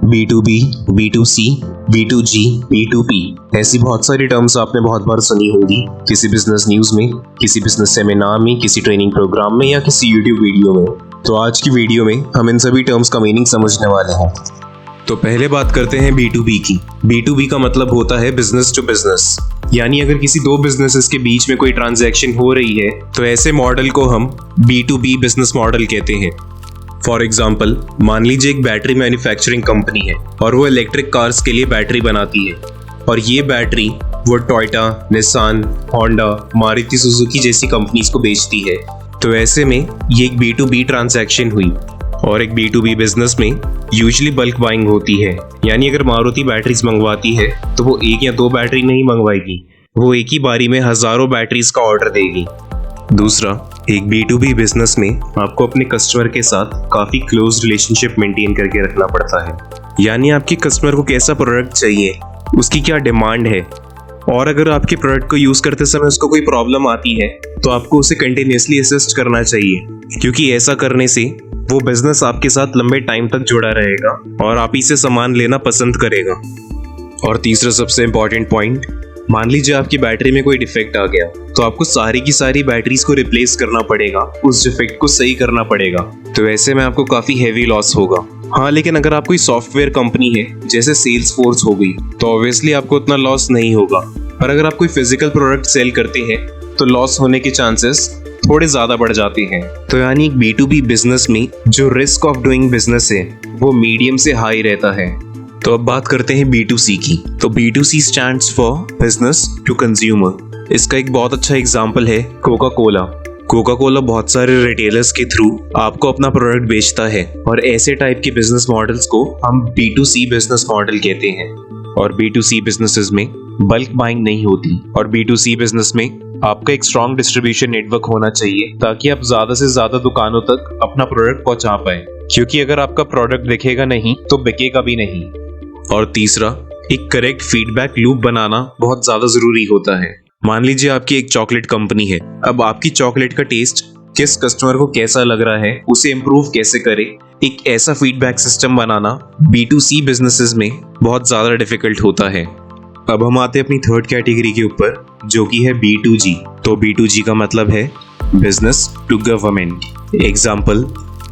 B2B, B2C, B2G, B2P ऐसी बहुत सारी टर्म्स आपने बहुत बार सुनी होंगी किसी बिजनेस न्यूज़ में, किसी बिजनेस सेमिनार में, किसी ट्रेनिंग प्रोग्राम में या किसी यूट्यूब वीडियो में। तो आज की वीडियो में हम इन सभी टर्म्स का मीनिंग समझने वाले हैं। तो पहले बात करते हैं B2B की। B2B का मतलब होता है बिजनेस टू बिजनेस, यानी अगर किसी दो बिजनेसेस के बीच में कोई ट्रांजैक्शन हो रही है तो ऐसे मॉडल को हम B2B बिजनेस मॉडल कहते हैं। फॉर एग्जाम्पल, मान लीजिए एक बैटरी मैन्युफैक्चरिंग कंपनी है और वो इलेक्ट्रिक कार्स के लिए बैटरी बनाती है और ये बैटरी वो Toyota, Nissan, Honda, Maruti Suzuki जैसी कंपनीज को बेचती है। तो ऐसे में ये एक B2B ट्रांजैक्शन हुई। और एक B2B बिजनेस में यूजुअली बल्क बाइंग होती है, यानी अगर मारुति बैटरीज मंगवाती है तो वो एक या दो बैटरी नहीं मंगवाएगी, वो एक ही बारी में हजारों बैटरीज का ऑर्डर देगी। दूसरा, एक B2B बिजनेस में आपको अपने कस्टमर के साथ काफी क्लोज रिलेशनशिप मेंटेन करके रखना पड़ता है, यानी आपके कस्टमर को कैसा प्रोडक्ट चाहिए, उसकी क्या डिमांड है, और अगर आपके प्रोडक्ट को यूज करते समय उसको कोई प्रॉब्लम आती है तो आपको उसे कंटिन्यूअसली असिस्ट करना चाहिए, क्योंकि ऐसा करने से वो बिजनेस आपके साथ लंबे टाइम तक जुड़ा रहेगा और आप ही से सामान लेना पसंद करेगा। और तीसरा सबसे इंपॉर्टेंट पॉइंट, मान लीजिए आपकी बैटरी में कोई डिफेक्ट आ गया तो आपको सारी की सारी बैटरीज को रिप्लेस करना पड़ेगा, उस डिफेक्ट को सही करना पड़ेगा। तो ऐसे में आपको काफी हेवी लॉस होगा। हाँ, लेकिन अगर आप कोई सॉफ्टवेयर कंपनी है जैसे सेल्सफोर्स हो गई तो ऑब्वियसली आपको उतना लॉस नहीं होगा। पर अगर आप कोई फिजिकल प्रोडक्ट सेल करते हैं तो लॉस होने के चांसेस थोड़े ज्यादा बढ़ जाते हैं। तो यानी एक B2B बिजनेस में जो रिस्क ऑफ डूइंग बिजनेस है वो मीडियम से हाई रहता है। तो अब बात करते हैं B2C की। तो B2C stands for business to consumer. इसका एक बहुत अच्छा एग्जांपल है कोका कोला। कोका कोला बहुत सारे रिटेलर्स के थ्रू आपको अपना प्रोडक्ट बेचता है और ऐसे टाइप के बिजनेस मॉडल्स को हम B2C बिजनेस मॉडल कहते हैं। और B2C बिजनेसेस में बल्क बाइंग नहीं होती और B2C बिजनेस में आपका एक स्ट्रॉन्ग डिस्ट्रीब्यूशन नेटवर्क होना चाहिए ताकि आप ज्यादा से ज्यादा दुकानों तक अपना प्रोडक्ट पहुंचा पाए, क्योंकि अगर आपका प्रोडक्ट दिखेगा नहीं तो बिकेगा भी नहीं। और तीसरा, एक करेक्ट फीडबैक लूप बनाना बहुत ज्यादा जरूरी होता है। मान लीजिए आपकी एक चॉकलेट कंपनी है, अब आपकी चॉकलेट का टेस्ट किस कस्टमर को कैसा लग रहा है, उसे इम्प्रूव कैसे करे, एक ऐसा फीडबैक सिस्टम बनाना B2C बिजनेसेस में बहुत ज्यादा डिफिकल्ट होता है। अब हम आते हैं अपनी थर्ड कैटेगरी के ऊपर, जो कि है B2G। तो B2G का मतलब है बिजनेस टू गवर्नमेंट। एग्जाम्पल,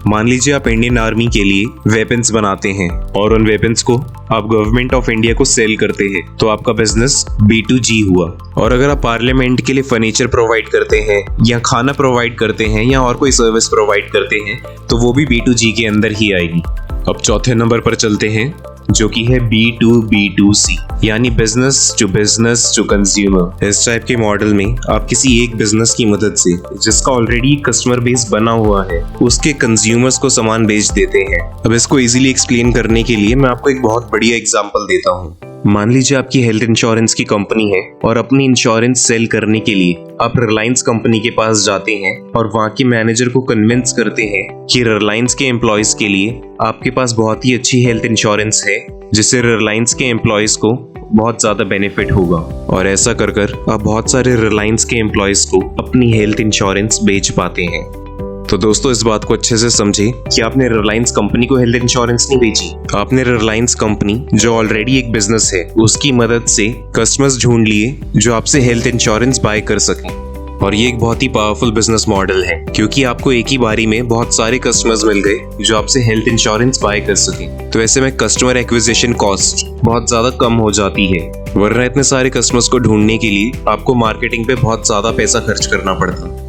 मान लीजिए आप इंडियन आर्मी के लिए वेपन्स बनाते हैं और उन वेपन्स को आप गवर्नमेंट ऑफ इंडिया को सेल करते हैं, तो आपका बिजनेस B2G हुआ। और अगर आप पार्लियामेंट के लिए फर्नीचर प्रोवाइड करते हैं या खाना प्रोवाइड करते हैं या और कोई सर्विस प्रोवाइड करते हैं तो वो भी B2G के अंदर ही आएगी। अब चौथे नंबर पर चलते हैं, जो कि है B2B2C, यानी बिजनेस टू कंज्यूमर। इस टाइप के मॉडल में आप किसी एक बिजनेस की मदद से जिसका ऑलरेडी कस्टमर बेस बना हुआ है उसके कंज्यूमर्स को सामान बेच देते हैं। अब इसको इजीली एक्सप्लेन करने के लिए मैं आपको एक बहुत बढ़िया एग्जांपल देता हूँ। मान लीजिए आपकी हेल्थ इंश्योरेंस की कंपनी है और अपनी इंश्योरेंस सेल करने के लिए आप रिलायंस कंपनी के पास जाते हैं और वहाँ के मैनेजर को कन्विंस करते हैं कि रिलायंस के एम्प्लॉयज के लिए आपके पास बहुत ही अच्छी हेल्थ इंश्योरेंस है जिससे रिलायंस के एम्प्लॉयज को बहुत ज्यादा बेनिफिट होगा। और ऐसा कर कर आप बहुत सारे रिलायंस के एम्प्लॉयज को अपनी हेल्थ इंश्योरेंस बेच पाते हैं। तो दोस्तों, इस बात को अच्छे से समझे कि आपने रिलायंस कंपनी को हेल्थ इंश्योरेंस नहीं बेची, आपने रिलायंस कंपनी जो ऑलरेडी एक बिजनेस है उसकी मदद से कस्टमर्स ढूंढ लिए जो आपसे हेल्थ इंश्योरेंस बाय कर सकें। और ये एक बहुत ही पावरफुल बिजनेस मॉडल है, क्योंकि आपको एक ही बारी में बहुत सारे कस्टमर्स मिल गए जो आपसे हेल्थ इंश्योरेंस बाय कर सकें। तो ऐसे में कस्टमर एक्विजिशन कॉस्ट बहुत ज्यादा कम हो जाती है, वरना इतने सारे कस्टमर्स को ढूंढने के लिए आपको मार्केटिंग पे बहुत ज्यादा पैसा खर्च करना पड़ता।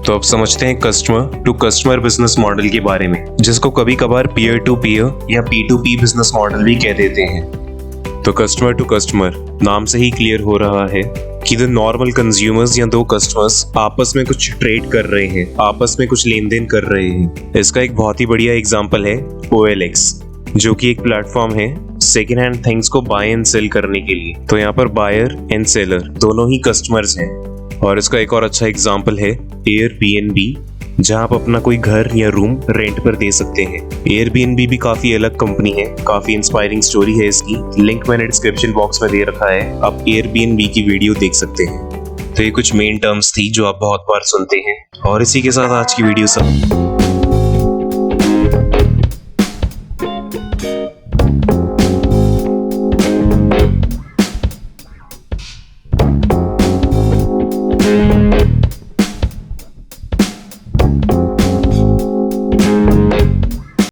तो अब समझते हैं customer to customer business model के बारे में, जिसको कभी कभार पीयर टू पीयर या P2P बिजनेस मॉडल भी कह देते हैं। तो कस्टमर टू कस्टमर नाम से ही क्लियर हो रहा है कि द नॉर्मल कंज्यूमर्स या दो कस्टमर्स आपस में कुछ ट्रेड कर रहे हैं, आपस में कुछ लेन देन कर रहे हैं। इसका एक बहुत ही बढ़िया एग्जांपल है OLX, जो कि एक प्लेटफॉर्म है सेकेंड हैंड थिंग्स को बाय एंड सेल करने के लिए। तो यहाँ पर बायर एंड सेलर दोनों ही कस्टमर्स हैं। और इसका एक और अच्छा एग्जांपल है Airbnb, जहां आप अपना कोई घर या रूम रेंट पर दे सकते हैं। Airbnb भी काफी अलग कंपनी है, काफी इंस्पायरिंग स्टोरी है इसकी, लिंक मैंने डिस्क्रिप्शन बॉक्स में दे रखा है, आप Airbnb की वीडियो देख सकते हैं। तो ये कुछ मेन टर्म्स थी जो आप बहुत बार सुनते हैं। और इसी के साथ आज की वीडियो सब